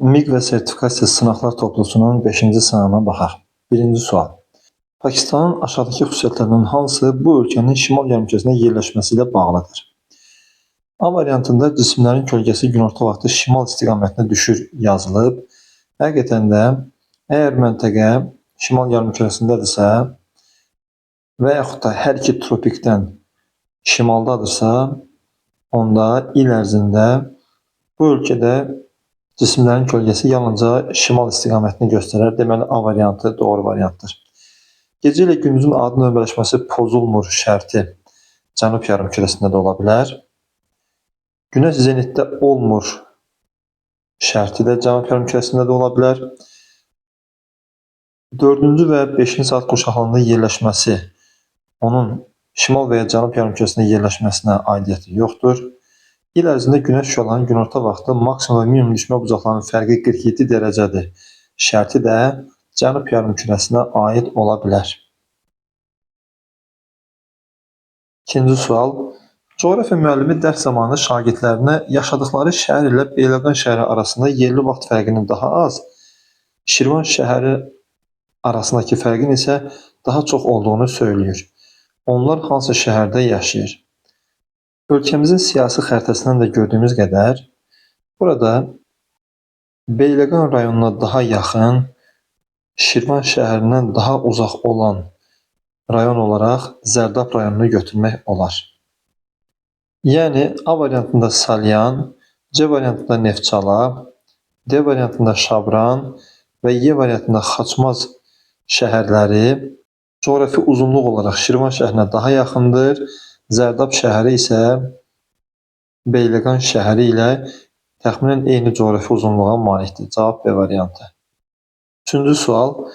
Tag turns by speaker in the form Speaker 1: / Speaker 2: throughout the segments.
Speaker 1: MİQ və sertifikasiya sınaqlar toplusunun 5-ci sınağına baxaq. Birinci sual. Pakistanın aşağıdakı xüsusiyyətlərindən hansı bu ölkənin şimal yarımkürəsində yerləşməsi ilə bağlıdır? A variantında cisimlərin kölgəsi günorta vaxtı şimal istiqamətinə düşür yazılıb. Həqiqətən də əgər məntəqə şimal yarımkürəsindədirsə və yaxud da hər iki tropikdən şimaldadırsa, onda il ərzində bu ölkədə cisimlərin kölgəsi yalnızca şimal istiqamətini göstərər. Deməli, A variantı doğru variantdır. Gecə ilə gündüzün adi növbələşməsi pozulmur şərti cənub yarımkürəsində də ola bilər. Günəş zenitdə olmur şərti də cənub yarımkürəsində də ola bilər. 4-cü və 5-ci saat qurşaqlığında yerləşməsi onun şimal və ya cənub yarımkürəsində yerləşməsinə aidiyyəti yoxdur. İl ərzində günəş şüalarının günorta vaxtı maksimum və minimum düşmə bucaqlarının fərqi 47 dərəcədir. Şərti də cənub yarımkürəsinə aid ola bilər. İkinci sual. Coğrafiya müəllimi dərs zamanı şagirdlərinə yaşadıkları şəhər ilə Beyləqan şəhəri arasında yerli vaxt fərqinin daha az, Şirvan şəhəri arasındakı fərqin isə daha çox olduğunu söylüyor. Onlar hansı şəhərdə yaşayır? Ölkəmizin siyasi xəritəsindən də gördüyümüz qədər, burada Beyləqan rayonuna daha yaxın, Şirvan şəhərindən daha uzaq olan rayon olaraq Zərdab rayonunu götürmək olar. Yəni, A variantında Salyan, C variantında Neftçala, D variantında Şabran və Y variantında Xaçmaz şəhərləri coğrafi uzunluq olaraq Şirvan şəhərinə daha yaxındır. Zərdab şəhəri isə Beyləqan şəhəri ilə təxminən eyni coğrafi uzunluğa malikdir. Cavab B variantı. Üçüncü sual.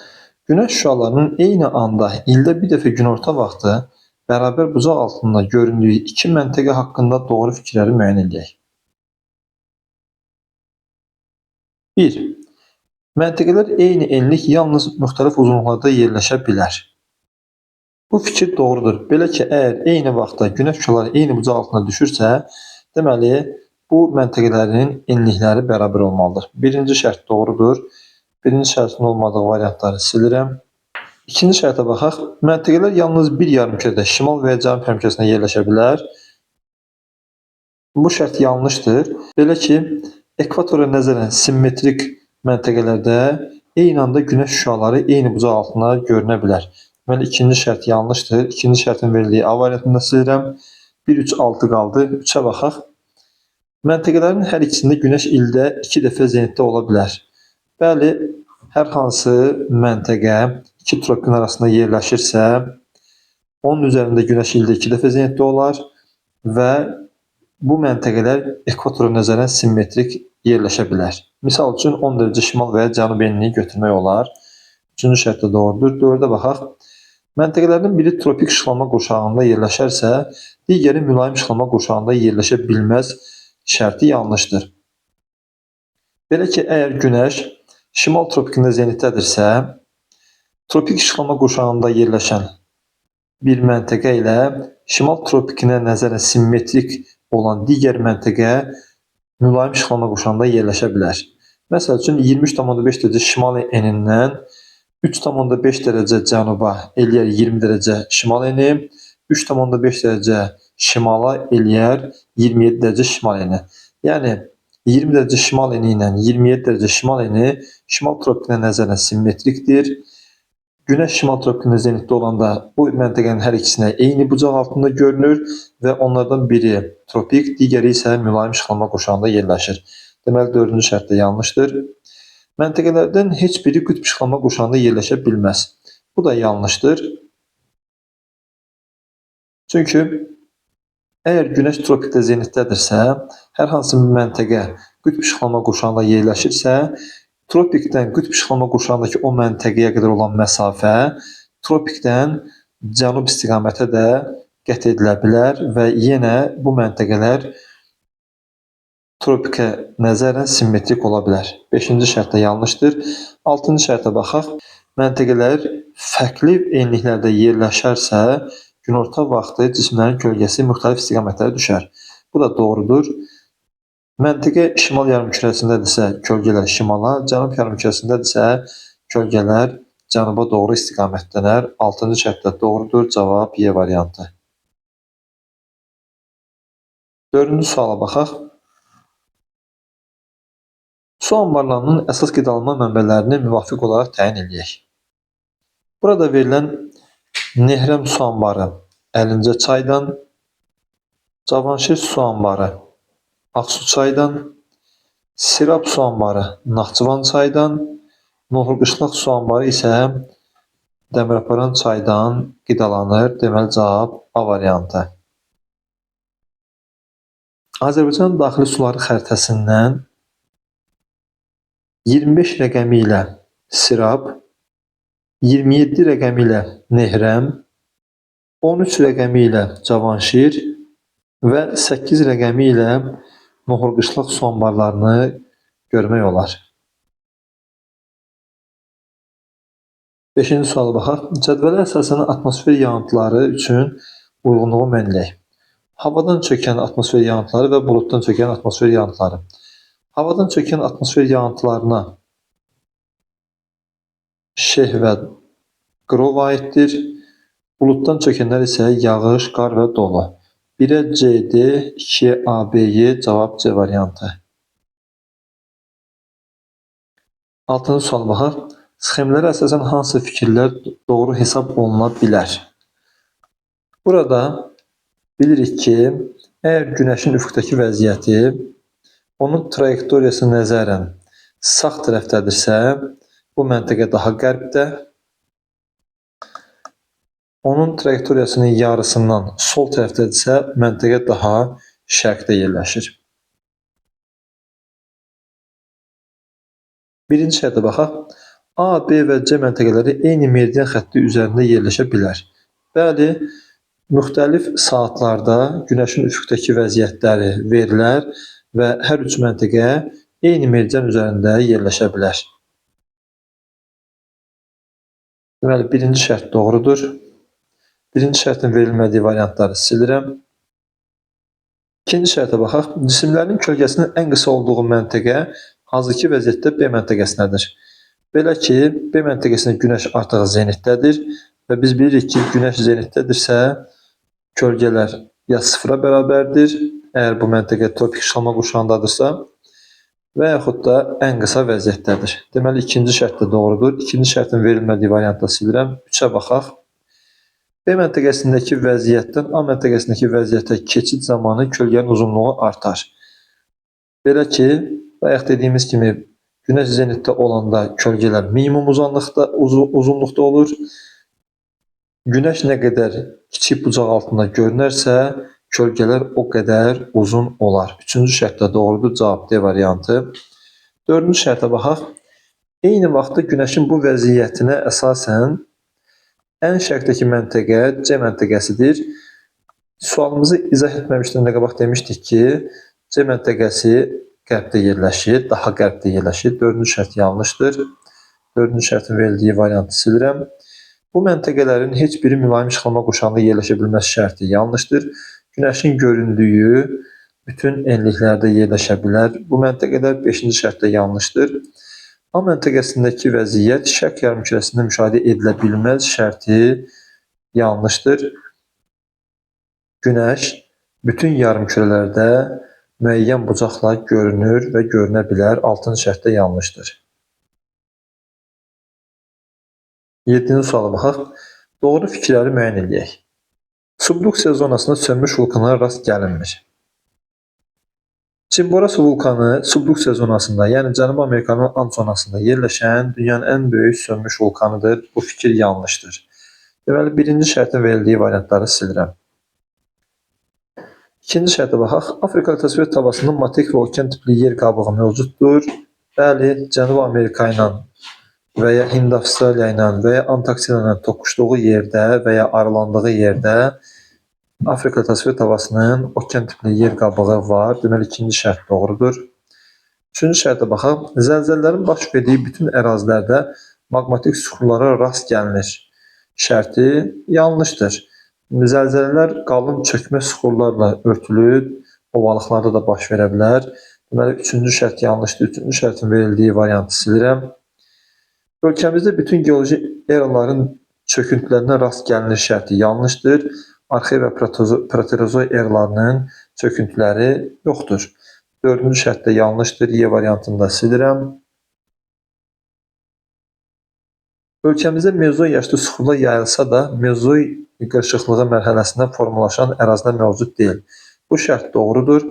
Speaker 1: Günəş şüalarının eyni anda ildə bir dəfə günorta vaxtı bərabər bucaq altında göründüyü iki məntəqə haqqında doğru fikirləri müəyyən edək. 1. Məntəqələr eyni enlik yalnız müxtəlif uzunluqlarda yerləşə bilər. Bu fikir doğrudur. Belə ki, əgər eyni vaxtda günəş şüaları eyni bucaq altında düşürsə, deməli, bu məntəqələrin enlikləri bərabər olmalıdır. Birinci şərt doğrudur. Birinci şərtin olmadığı variantları silirəm. İkinci şərtə baxaq. Məntəqələr yalnız bir yarımkürədə, şimal və ya cənub yarımkürəsində yerləşə bilər. Bu şərt yanlışdır. Belə ki, ekvatora nəzərən simmetrik məntəqələrdə eyni anda günəş şüaları eyni bucaq altında görünə bilər. Deməli, ikinci şərt yanlışdır. İkinci şərtin verildiyi A variantında silirəm. 1, 3, 6 qaldı. 3-ə baxaq. Məntəqələrin hər ikisində günəş ildə 2 dəfə zenitdə ola bilər. Bəli, hər hansı məntəqə iki tropikın arasında yerləşirsə, onun üzərində günəş ildə 2 dəfə zenitdə olar və bu məntəqələr ekvatora nəzərən simmetrik yerləşə bilər. Misal üçün 10 dərəcə şimal və ya cənub enliyi götürmək olar. Üçüncü şərt də doğrudur. 4-ə baxaq. Məntəqələrdən biri tropik işıqlanma qurşağında yerləşərsə, digəri mülayim işıqlanma qurşağında yerləşə bilməz şərti yanlışdır. Belə ki, əgər günəş şimal tropikində zenitdədirsə, tropik işıqlanma qurşağında yerləşən bir məntəqə ilə şimal tropikinə nəzərən simmetrik olan digər məntəqə mülayim işıqlanma qurşağında yerləşə bilər. Məsəl üçün, 23,5 dərəcə şimal enindən 3,5 dərəcə cənuba eləyər 20 dərəcə şimal eni, 3,5 dərəcə şimala eləyər 27 dərəcə şimal eni. Yəni, 20 dərəcə şimal eni ilə 27 dərəcə şimal eni şimal tropikinə nəzərən simmetrikdir. Günəş şimal tropikində zenitdə olanda bu məntəqənin hər ikisinə eyni bucaq altında görünür və onlardan biri tropik, digəri isə mülayim işıqlanma qurşağında yerləşir. Deməli, 4-cü şərt də yanlışdır. Məntəqələrdən heç biri qütb işıqlanma qurşağında yerləşə bilməz. Bu da yanlışdır. Çünki əgər günəş tropikdə zenitdədirsə, hər hansı bir məntəqə qütb işıqlanma qurşağında yerləşirsə, tropikdən qütb işıqlanma qurşağındakı o məntəqəyə qədər olan məsafə tropikdən cənub istiqamətə də qət edilə bilər və yenə bu məntəqələr tropikə nəzərən simmetrik ola bilər. 5-ci şərt də yanlışdır. 6-cı şərtə baxaq. Məntəqələr fərqli enliklərdə yerləşərsə, günorta vaxtı cisimlərin kölgəsi müxtəlif istiqamətlərə düşər. Bu da doğrudur. Məntəqə şimal yarımkürəsindədirsə kölgələr şimala, cənub yarımkürəsindədirsə kölgələr cənuba doğru istiqamətlənər. 6-cı şərtdə doğrudur. Cavab Y variantı. 4-cü suala baxaq. Su anbarlarının əsas qidalanma mənbələrini müvafiq olaraq təyin edək. Burada verilən Nehrəm su anbarı Əlincə çaydan, Cavanşir su anbarı Ağsu çaydan, Sirab su anbarı Naxçıvan çaydan, Nohurqışlaq su anbarı isə Dəmirapıran çaydan qidalanır. Deməli cavab A variantı. Azərbaycan daxili suları xəritəsindən 25 rəqəmi ilə Sirab, 27 rəqəmi ilə Nehrəm, 13 rəqəmi ilə Cavanşir və 8 rəqəmi ilə Nohurqışlaq su anbarlarını görmək olar. 5-ci suala baxaq. Cədvələ əsasən atmosfer yağıntıları üçün uyğunluğu müəyyən edək. Havadan çökən atmosfer yağıntıları və buluddan çökən atmosfer yağıntıları. Havadan çökən atmosfer yağıntılarına şeh və qrov aiddir. Buluddan çökənlər isə yağış, qar və dolu. 1-ə CD, 2-yə ABY, cavab C variantı. 6-cı suala baxaq. Sxemlərə əsasən hansı fikirlər doğru hesab oluna bilər? Burada bilirik ki, əgər günəşin üfüqdəki vəziyyəti onun trayektoriyasına nəzərən sağ tərəfdədirsə, bu məntəqə daha qərbdə, onun trayektoriyasının yarısından sol tərəfdədirsə, məntəqə daha şərqdə yerləşir. Birinci şərtə baxaq. A, B və C məntəqələri eyni meridian xətti üzərində yerləşə bilər. Bəli, müxtəlif saatlarda günəşin üfüqdəki vəziyyətləri verilər və hər üç məntəqə eyni meridian üzərində yerləşə bilər. Deməli, birinci şərt doğrudur. Birinci şərtin verilmədiyi variantları silirəm. İkinci şərtə baxaq. Cisimlərin kölgəsinin ən qısa olduğu məntəqə hazırki vəziyyətdə B məntəqəsindədir. Belə ki, B məntəqəsində günəş artıq zenitdədir və biz bilirik ki, günəş zenitdədirsə, kölgələr ya sıfıra bərabərdir, əgər bu məntəqə tropik işıqlanma qurşağındadırsa, və yaxud da ən qısa vəziyyətdədir. Deməli, ikinci şərt də doğrudur. İkinci şərtin verilmədiyi variantda silirəm. 3-ə baxaq. B məntəqəsindəki vəziyyətdən A məntəqəsindəki vəziyyətə keçid zamanı kölgənin uzunluğu artar. Belə ki, bayaq dediyimiz kimi, günəş zenitdə olanda kölgələr minimum uzunluqda olur. Günəş nə qədər kiçik bucaq altında görünərsə, kölgələr o qədər uzun olar. Üçüncü şərt də doğrudur. Cavab D variantı. Dördüncü şərtə baxaq. Eyni vaxtda günəşin bu vəziyyətinə əsasən ən şərqdəki məntəqə C məntəqəsidir. Sualımızı izah etməmişdən də qabaq demişdik ki, C məntəqəsi qərbdə yerləşir, daha qərbdə yerləşir. Dördüncü şərt yanlışdır. Dördüncü şərtin verildiyi variantı silirəm. Bu məntəqələrin heç biri mülayim işıqlanma qurşağında yerləşə bilməz şərti yanlışdır. Günəşin göründüyü bütün enliklərdə yerləşə bilər. Bu məntəqələr 5-ci şərtdə yanlışdır. A məntəqəsindəki vəziyyət şərq yarımkürəsində müşahidə edilə bilməz şərti yanlışdır. Günəş bütün yarımkürələrdə müəyyən bucaqla görünür və görünə bilər. 6-cı şərtdə yanlışdır. 7-ci suala baxaq. Doğru fikirləri müəyyən edək. Subduksiya zonasında sönmüş vulkanlara rast gəlinmir. Chimborazo vulkanı subduksiya zonasında, yəni Cənubi Amerikanın Ant zonasında yerləşən dünyanın ən böyük sönmüş vulkanıdır. Bu fikir yanlışdır. Deməli, birinci şərtin verildiyi variantları silirəm. İkinci şərtə baxaq. Afrika təsvir tabasında materik və okean tipli yer qabığı mövcuddur. Bəli, Cənubi Amerika ilə və ya Hind Avstraliya ilə və ya Antarktida ilə toqquşduğu yerdə və ya aralandığı yerdə Afrika təsvir tabasının okean tipli yer qabığı var. Deməli, ikinci şərt doğrudur. Üçüncü şərtə baxaq. Zəlzələlərin baş verdiyi bütün ərazilərdə maqmatik süxurlara rast gəlinir şərti yanlışdır. Zəlzələlər qalın çökmə süxurlarla örtülü ovalıqlarda da baş verə bilər. Deməli, üçüncü şərt yanlışdır. Üçüncü şərtin verildiyi variantı silirəm. Ölkəmizdə bütün geoloji eraların çöküntülərinə rast gəlinir şərti yanlışdır. Arxeik və proterozoy eralarının çöküntüləri yoxdur. Dördüncü şərt də yanlışdır. Y variantını da silirəm. Ölkəmizdə mezoy yaşlı süxurlar yayılsa da, mezoy qırışıqlığı mərhələsində formalaşan ərazilər mövcud deyil. Bu şərt doğrudur.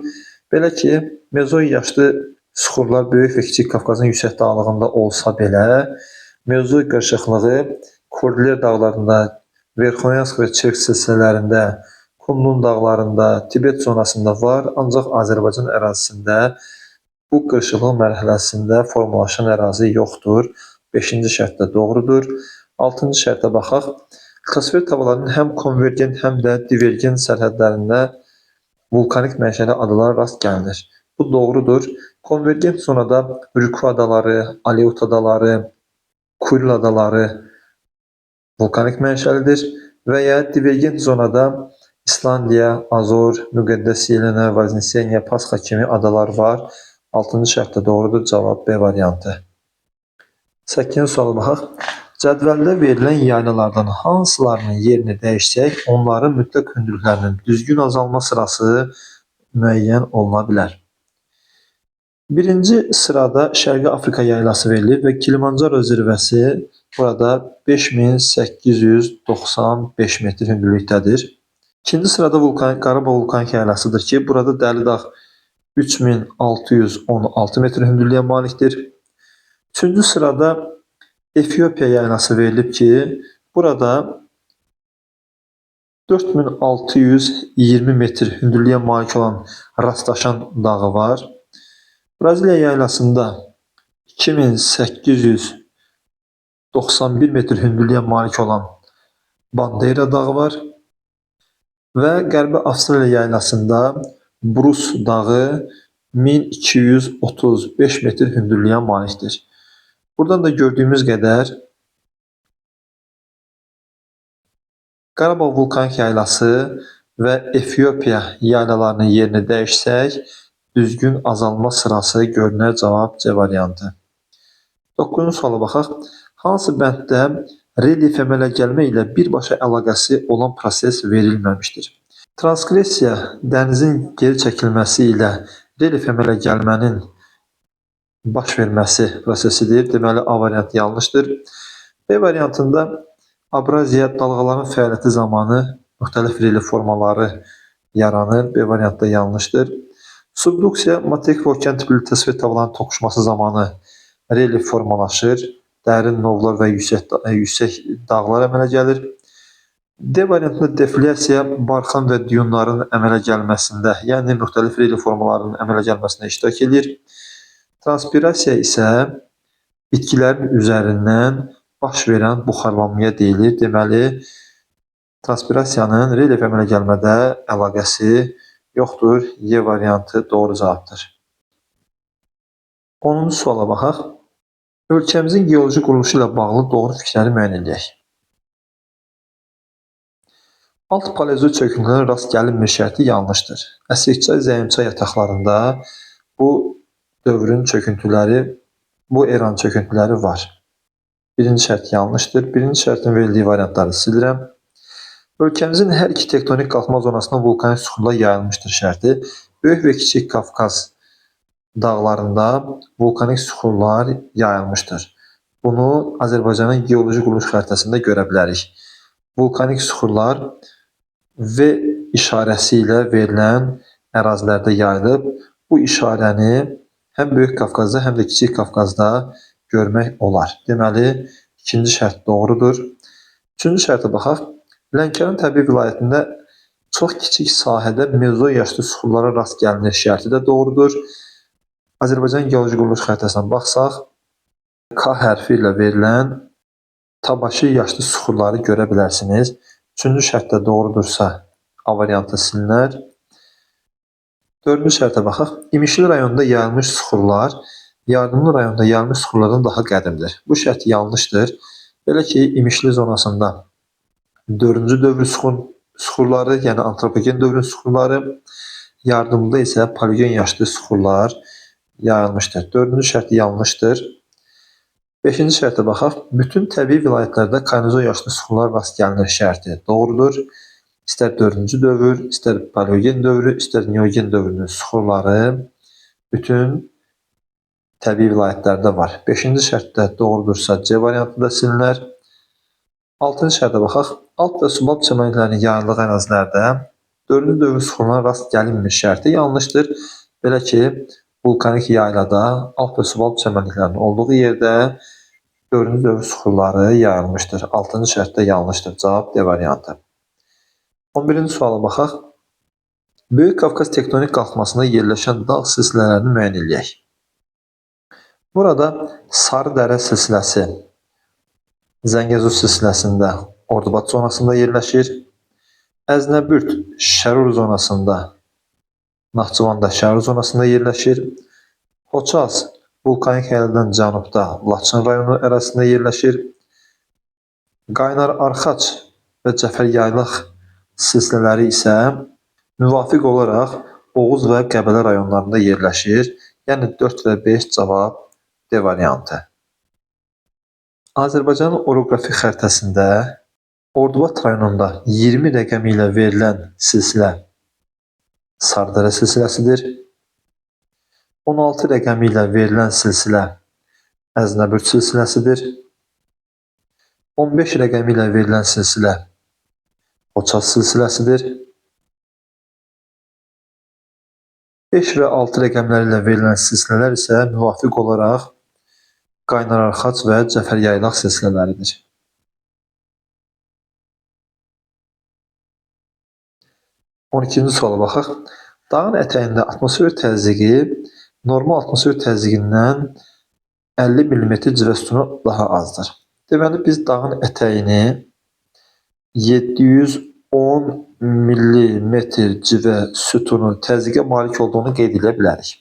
Speaker 1: Belə ki, mezoy yaşlı süxurlar Böyük və Kiçik Qafqazın yüksək dağlığında olsa belə, mezoy qırışıqlığı Kordilyer dağlarında, Verxonyansk və Çerk silsilələrində, Kunlun dağlarında, Tibet zonasında var, ancaq Azərbaycan ərazisində bu qırışıqlıq mərhələsində formalaşan ərazi yoxdur. 5-ci şərt də doğrudur. 6-cı şərtə baxaq. Lithosfer tavalarının həm konvergent, həm də divergent sərhədlərində vulkanik mənşəli adalara rast gəlinir. Bu doğrudur. Konvergent zonada Rüku adaları, Aleut adaları, Kuril adaları vulkanik mənşəlidir və ya divergent zonada İslandiya, Azor, Müqəddəs Yelena, Vazniseniya, Pasxa kimi adalar var. 6-cı şərt də doğrudur. Cavab B variantı. 8-ci suala baxaq. Cədvəldə verilən yaylalardan hansılarının yerini dəyişsək, onların mütləq hündürlüklərinin düzgün azalma sırası müəyyən oluna bilər. Birinci sırada Şərqi Afrika yaylası verilir və Kilimanjaro zirvəsi burada 5895 metr hündürlükdədir. İkinci sırada Qarabağ vulkanik yaylasıdır ki, burada Dəli Dağ 3616 metr hündürlüyə malikdir. Üçüncü sırada Efiopiya yaylası verilib ki, burada 4620 metr hündürlüyə malik olan Rastlaşan dağı var. Braziliya yaylasında 2891 metr hündürlüyə malik olan Bandeira dağı var. Və Qərbi Avstraliya yaylasında Brus dağı 1235 metr hündürlüyə malikdir. Buradan da gördüyümüz qədər Qarabağ vulkanik yaylası və Efiopiya yaylalarının yerini dəyişsək, düzgün azalma sırası görünər. Cavab C variantı. 9-cu suala baxaq. Hansı bənddə relyef əmələ gəlmə ilə birbaşa əlaqəsi olan proses verilməmişdir? Transqressiya dənizin geri çəkilməsi ilə relyef əmələ gəlmənin baş verməsi prosesidir. Deməli, A variantı yanlışdır. B variantında abraziya dalğaların fəaliyyəti zamanı müxtəlif relyef formaları yaranır. B variantı da yanlışdır. Subduksiya materik və okean tipli lithosfer tavalarının toqquşması zamanı relyef formalaşır. Dərin novlar və yüksək dağlar əmələ gəlir. D variantında deflyasiya barxan və diyunların əmələ gəlməsində, yəni müxtəlif relyef formalarının əmələ gəlməsində iştirak edir. Transpirasiya isə bitkilərin üzərindən baş verən buxarlanmaya deyilir. Deməli, transpirasiyanın relyef əmələ gəlmədə əlaqəsi yoxdur. Y variantı doğru cavabdır. 10-cu suala baxaq. Ölkəmizin geoloji quruluşu ilə bağlı doğru fikirləri müəyyən edək. Alt paleozoy çöküntülərə rast gəlinmir şərti yanlışdır. Əsrikçay, Zəyimçay yataqlarında bu dövrün çöküntüləri, bu eranın çöküntüləri var. Birinci şərt yanlışdır. Birinci şərtin verildiyi variantları silirəm. Ölkəmizin hər iki tektonik qalxma zonasında vulkanik süxurlar yayılmışdır şərti. Böyük və Kiçik Qafqaz dağlarında vulkanik süxurlar yayılmışdır. Bunu Azərbaycanın geoloji quruluş xəritəsində görə bilərik. Vulkanik süxurlar V işarəsi ilə verilən ərazilərdə yayılıb. Bu işarəni həm Böyük Qafqazda, həm də Kiçik Qafqazda görmək olar. Deməli, ikinci şərt doğrudur. Üçüncü şərtə baxaq. Lənkəran təbii vilayətində çox kiçik sahədə mezoy yaşlı süxurlara rast gəlinir şərti də doğrudur. Azərbaycan geoloji quruluş xəritəsinə baxsaq, K hərfi ilə verilən tabaşı yaşlı süxurları görə bilərsiniz. Üçüncü şərt də doğrudursa, A variantı silinər. Dördüncü şərtə baxaq. İmişli rayonunda yayılmış süxurlar Yardımlı rayonunda yayılmış süxurlardan daha qədimdir. Bu şərt yanlışdır. Belə ki, İmişli zonasında 4-cü dövr süxurları, yəni antropogen dövrün süxurları, Yardımlıda isə paleogen yaşlı süxurlar yayılmışdır. Dördüncü şərt yanlışdır. Beşinci şərtə baxaq. Bütün təbii vilayətlərdə Kainozoi yaşlı suxurlar rast gəlinir şərti doğrudur. İstər 4-cü dövr, istər paleogen dövrü, istər neogen dövrünün suxurları bütün təbii vilayətlərdə var. 5-ci şərtdə doğrudursa C variantı da silinər. 6-cı şərtə baxaq. Alt və subalp çəmənliklərinin yayıldığı ərazilərdə 4-cü dövr suxurlarına rast gəlinmir şərti yanlışdır. Belə ki, vulkanik yaylada alt və subalp çəmənliklərinin olduğu yerdə 4-cü dövr suxurları yayılmışdır. 6-cı şərtdə yanlışdır. Cavab D variantı. 11-ci suala baxaq. Böyük Qafqaz tektonik qalxmasında yerləşən dağ silsilələrini müəyyən edək. Burada Sarıdərə silsiləsi Zəngəzur silsiləsində Ordubad zonasında yerləşir. Əznəbürd Şərur zonasında Naxçıvanda Şərur zonasında yerləşir. Xoçaz vulkanik yayladan cənubda Laçın rayonu ərazisində yerləşir. Qaynar-Arxac və Cəfəryaylaq silsilələri isə müvafiq olaraq Oğuz və Qəbələ rayonlarında yerləşir. Yəni 4 və 5 cavab D variantı. Azərbaycanın oroqrafik xəritəsində Ordubad rayonunda 20 rəqəmi ilə verilən silsilə Sarıdərə silsiləsidir. 16 rəqəmi ilə verilən silsilə Əznəbürd silsiləsidir. 15 rəqəmi ilə verilən silsilə Xoçaz silsiləsidir. 5 və 6 rəqəmləri ilə verilən silsilələr isə müvafiq olaraq Qaynar-Arxac və Cəfəryaylaq silsilələridir. 12-ci suala baxaq. Dağın ətəyində atmosfer təzyiqi normal atmosfer təzyiqindən 50 mm civə sütunu daha azdır. Deməli, biz dağın ətəyini 710 mm civə sütunu təzyiqə malik olduğunu qeyd edə bilərik.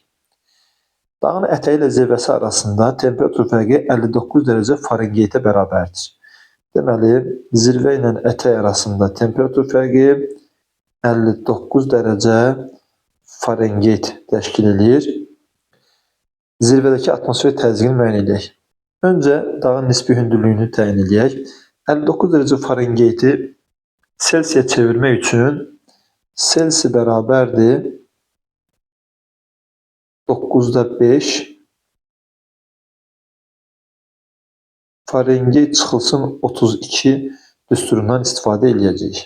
Speaker 1: Dağın ətəyi ilə zirvəsi arasında temperatur fərqi 59 dərəcə Farenheitə bərabərdir. Deməli, zirvə ilə ətək arasında temperatur fərqi 59 dərəcə Farenheit təşkil edir. Zirvədəki atmosfer təzyiqini müəyyən edək. Öncə dağın nisbi hündürlüyünü təyin edək. 59 dərəcə Farenheiti Selsiyə çevirmək üçün Selsi bərabərdir 9'da 5 Farenheit çıxılsın 32 düsturundan istifadə edəcəyik.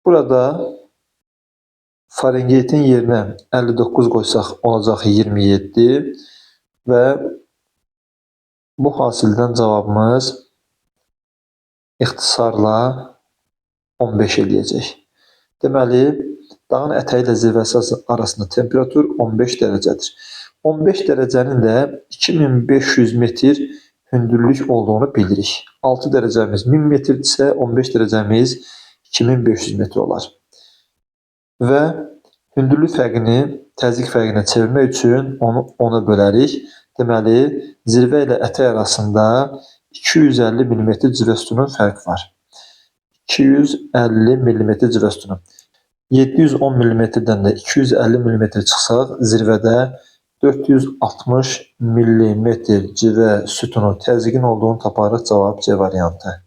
Speaker 1: Burada Farenheitin yerinə 59 qoysaq olacaq 27 və bu hasildən cavabımız ixtisarla 15 eləyəcək. Deməli, dağın ətəyi ilə zirvəsi arasında temperatur 15 dərəcədir. 15 dərəcənin də 2500 metr hündürlük olduğunu bilirik. 6 dərəcəmiz 1000 metrdirsə, 15 dərəcəmiz 2500 metr olar. Və hündürlük fərqini təzyiq fərqinə çevirmək üçün onu 10'a bölərik. Deməli, zirvə ilə ətək arasında 250 mm civə sütunun fərqi var. 250 mm civə sütunu. 710 mm-dən də 250 mm çıxsaq, zirvədə 460 mm civə sütunu təzyiqin olduğunu taparıq. Cavab C variantı.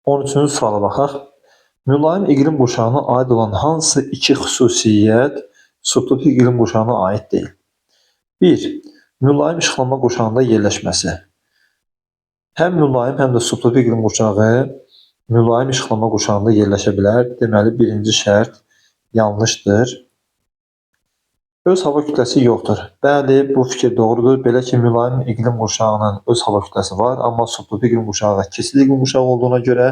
Speaker 1: 13-cü suala baxaq. Mülayim iqlim qurşağına aid olan hansı iki xüsusiyyət subtropik iqlim qurşağına aid deyil? 1. Mülayim işıqlanma qurşağında yerləşməsi. Həm mülayim, həm də subtropik iqlim qurşağı mülayim işıqlanma qurşağında yerləşə bilər. Deməli, birinci şərt yanlışdır. Öz hava kütləsi yoxdur. Bəli, bu fikir doğrudur. Belə ki, mülayim iqlim qurşağının öz hava kütləsi var, amma subtropik iqlim qurşağı keçid iqlim qurşağı olduğuna görə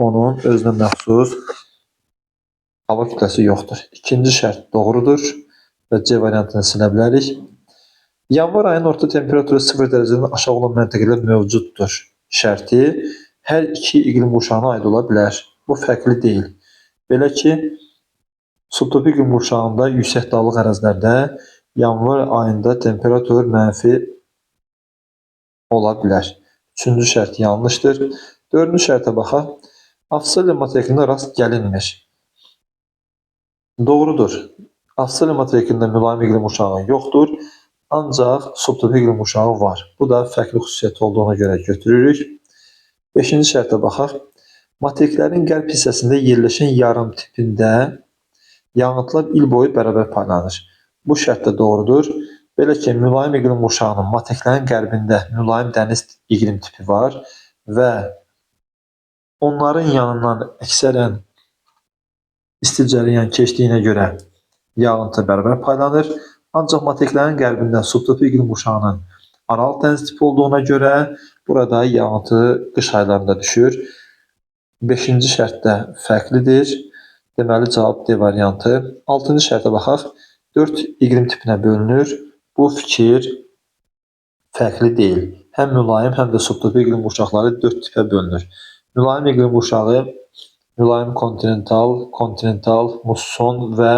Speaker 1: onun özünə məxsus hava kütləsi yoxdur. İkinci şərt doğrudur və C variantını silə bilərik. Yanvar ayının orta temperaturu 0 dərəcədən aşağı olan məntəqələr mövcuddur şərti hər iki iqlim qurşağına aid ola bilər. Bu fərqli deyil. Belə ki, subtropik iqlim qurşağında yüksək dağlıq ərazilərdə yanvar ayında temperatur mənfi ola bilər. Üçüncü şərt yanlışdır. Dördüncü şərtə baxaq. Avstraliya materikində rast gəlinmir. Doğrudur. Avstraliya materikində mülayim iqlim uşağı yoxdur, ancaq subtropik iqlim uşağı var. Bu da fərqli xüsusiyyəti olduğuna görə götürürük. 5-ci şərtə baxaq. Materiklərin qərb hissəsində yerləşən yarım tipində yağıntılar il boyu bərabər paylanır. Bu şərt də doğrudur. Belə ki, mülayim iqlim uşağının materiklərin qərbində mülayim dəniz iqlim tipi var və onların yanından əksərən isti cərəyan keçdiyinə görə yağıntı bərabər paylanır. Ancaq materiklərin qərbində subtropik iqlim uşağının Aral dəniz tipi olduğuna görə burada yağıntı qış aylarında düşür. 5-ci şərt də fərqlidir. Deməli, cavab D variantı. 6-cı şərtə baxaq. 4 iqlim tipinə bölünür. Bu fikir fərqli deyil. Həm mülayim, həm də subtropik iqlim uşaqları 4 tipə bölünür. Mülayim iqlim uşağı mülayim kontinental, musson və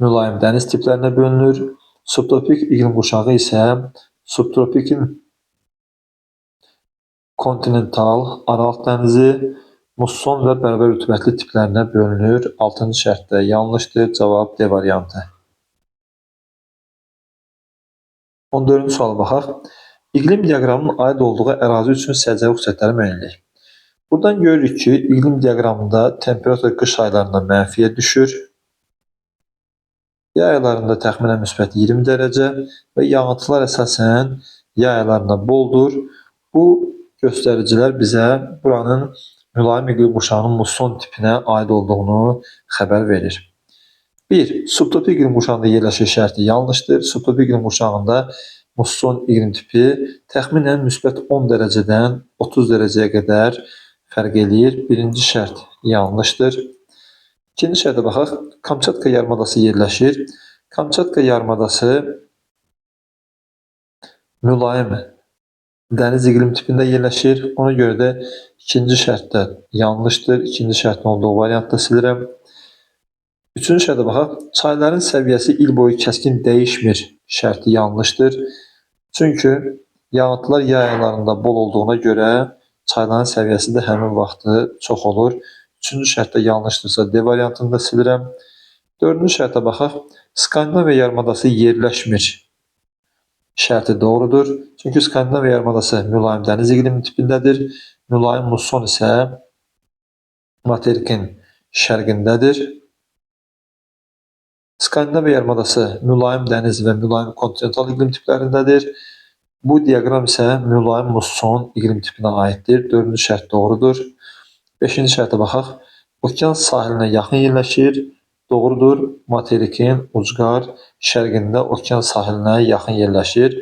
Speaker 1: mülayim dəniz tiplərinə bölünür. Subtropik iqlim uşağı isə subtropik kontinental, Aral dənizi, musson və bərabər rütubətli tiplərinə bölünür. 6-cı şərt də yanlışdır. Cavab D variantı. 14-cü suala baxaq. İqlim diaqramının aid olduğu ərazi üçün səciyyəvi xüsusiyyətləri müəyyən edək. Buradan görürük ki, iqlim diaqramında temperatur qış aylarında mənfiyə düşür. Yay aylarında təxminən müsbət 20 dərəcə və yağıntılar əsasən yay aylarında boldur. Bu göstəricilər bizə buranın mülayim iqlim uşağının musson tipinə aid olduğunu xəbər verir. 1. Subtropik iqlim uşağında yerləşir şərti yanlışdır. Subtropik iqlim uşağında musson iqlim tipi təxminən müsbət 10 dərəcədən 30 dərəcəyə qədər fərq eləyir. Birinci şərt yanlışdır. İkinci şərtə baxaq. Kamçatka yarımadası yerləşir. Kamçatka yarımadası mülayim dəniz iqlim tipində yerləşir. Ona görə də ikinci şərt də yanlışdır. İkinci şərtin olduğu variantda silirəm. Üçüncü şərtə baxaq. Çayların səviyyəsi il boyu kəskin dəyişmir şərti yanlışdır. Çünki yağıntılar yay aylarında bol olduğuna görə çayların səviyyəsi də həmin vaxtı çox olur. Üçüncü şərt də yanlışdırsa D variantını da silirəm. Dördüncü şərtə baxaq. Skandinaviya yarımadası yerləşmir şərti doğrudur. Çünki Skandinaviya yarımadası mülayim dəniz iqlimi tipindədir. Mülayim musson isə materikin şərqindədir. Skandinaviya yarımadası mülayim dəniz və mülayim kontinental iqlim tiplərindədir. Bu diaqram isə mülayim musson iqlim tipinə aiddir. Dördüncü şərt doğrudur. Beşinci şərtə baxaq. Okean sahilinə yaxın yerləşir. Doğrudur. Materikin ucqar şərqində okean sahilinə yaxın yerləşir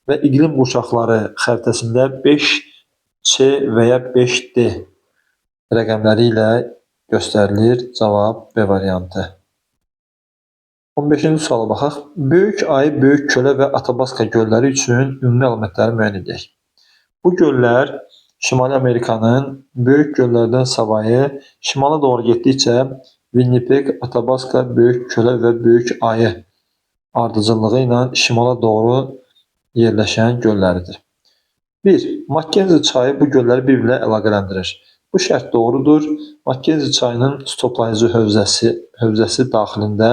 Speaker 1: və iqlim qurşaqları xəritəsində 5C və ya 5D rəqəmləri ilə göstərilir. Cavab B variantı. 15-ci suala baxaq. Böyük Ayı, Böyük Kölə və Atabaska gölləri üçün ümumi əlamətləri müəyyən edək. Bu göllər Şimali Amerikanın böyük göllərdən savayı şimala doğru getdikcə Winnipeg, Atabaska, Böyük Kölə və Böyük Ayı ardıcıllığı ilə şimala doğru yerləşən gölləridir. 1. Makkenzi çayı bu gölləri bir-birlə əlaqələndirir. Bu şərt doğrudur. Makkenzi çayının stoplayıcı hövzəsi daxilində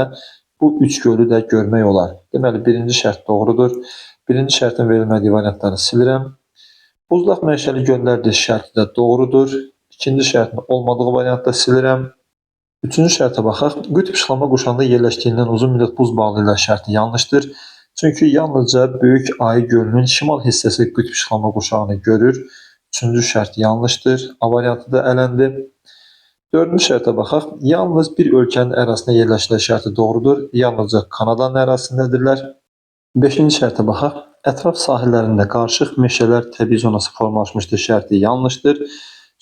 Speaker 1: bu üç gölü də görmək olar. Deməli, birinci şərt doğrudur. Birinci şərtin verilmədiyi variantları silirəm. Buzlaq mənşəli göllərdir şərti də doğrudur. İkinci şərtin olmadığı variantda silirəm. Üçüncü şərtə baxaq. Qütb işıqlama quşağında yerləşdiyindən uzun müddət buz bağı ilə şərti yanlışdır. Çünki yalnızca Böyük Ayı gölünün şimal hissəsi qütb işıqlama quşağını görür. Üçüncü şərt yanlışdır. A variantı da ələndi. Dördüncü şərtə baxaq. Yalnız bir ölkənin ərazisində yerləşirlər şərti doğrudur. Yalnızca Kanadanın ərazisindədirlər. Beşinci şərtə baxaq. Ətraf sahillərində qarışıq meşələr təbii zonası formalaşmışdır şərti yanlışdır.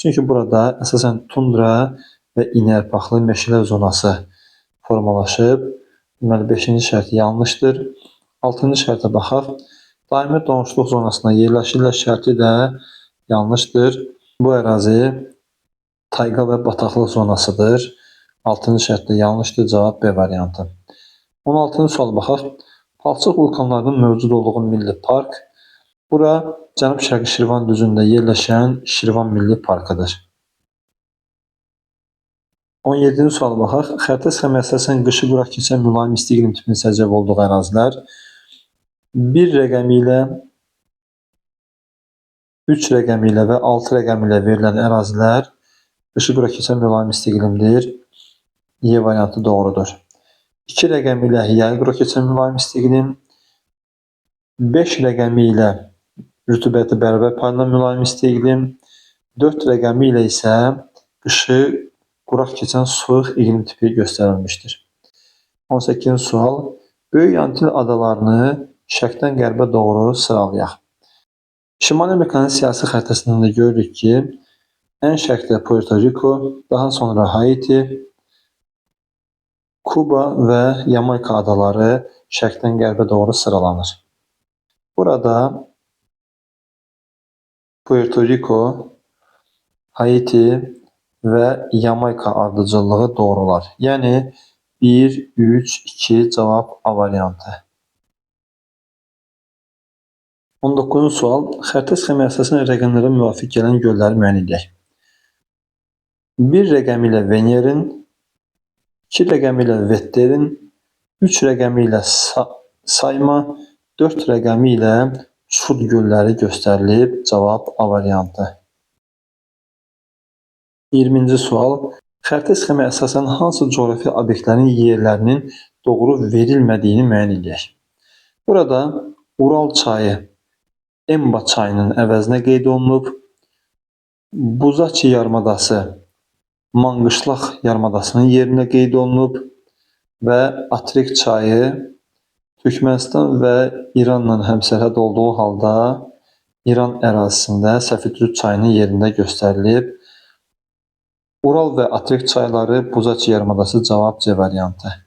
Speaker 1: Çünki burada əsasən tundra və iynəyarpaqlı meşələr zonası formalaşıb. Deməli, 5-ci şərt yanlışdır. 6-cı şərtə baxaq. Daimi donuşluq zonasında yerləşirlər şərti də yanlışdır. Bu ərazi tayqa və bataqlıq zonasıdır. 6-cı şərt də yanlışdır. Cavab B variantı. 16-cı suala baxaq. Palçıq vulkanlarının mövcud olduğu milli park. Bura Cənub-Şərqi Şirvan düzündə yerləşən Şirvan Milli Parkıdır. 17-ci suala baxaq. Xəritə sxemə əsasən qışı quraq keçən mülayim isti iqlim tipinin səciyyəvi olduğu ərazilər 1 rəqəmi ilə 3 rəqəmi ilə və 6 rəqəmi ilə verilən ərazilər qışı quraq keçən mülayim isti iqlimdir. Y variantı doğrudur. 2 rəqəmi ilə yayı quraq keçən mülayim isti iqlim, 5 rəqəmi ilə rütubəti bərabər paylanan mülayim isti iqlim, 4 rəqəmi ilə isə qışı quraq keçən soyuq iqlim tipi göstərilmişdir. 18-ci sual. Böyük Antil adalarını şərqdən qərbə doğru sıralayaq. Şimali Amerikanın siyasi xəritəsindən də görürük ki, ən şərqdə Puerto Rico, daha sonra Haiti, Kuba və Yamayka adaları şərqdən qərbə doğru sıralanır. Burada Puerto Rico, Haiti və Yamayka ardıcıllığı doğrular. Yəni 1, 3, 2 cavab A variantı. 19-cu sual. Xəritə sxemə əsasən rəqəmlərə müvafiq gələn gölləri müəyyən edək. 1 rəqəmi ilə Venerin, 2 rəqəmi ilə Vetterin, 3 rəqəmi ilə Sayma, 4 rəqəmi ilə Çud gölləri göstərilib. Cavab A variantı. 20-ci sual. Xəritə sxemə əsasən hansı coğrafi obyektlərin yerlərinin doğru verilmədiyini müəyyən edək. Burada Ural çayı Emba çayının əvəzinə qeyd olunub. Buzaçi yarımadası Manqışlaq yarımadasının yerinə qeyd olunub və Atrik çayı Türkmənistan və İranla həmsərhəd olduğu halda İran ərazisində Səfidrud çayının yerində göstərilib. Ural və Atrik çayları Buzaçi yarımadası cavab C variantı.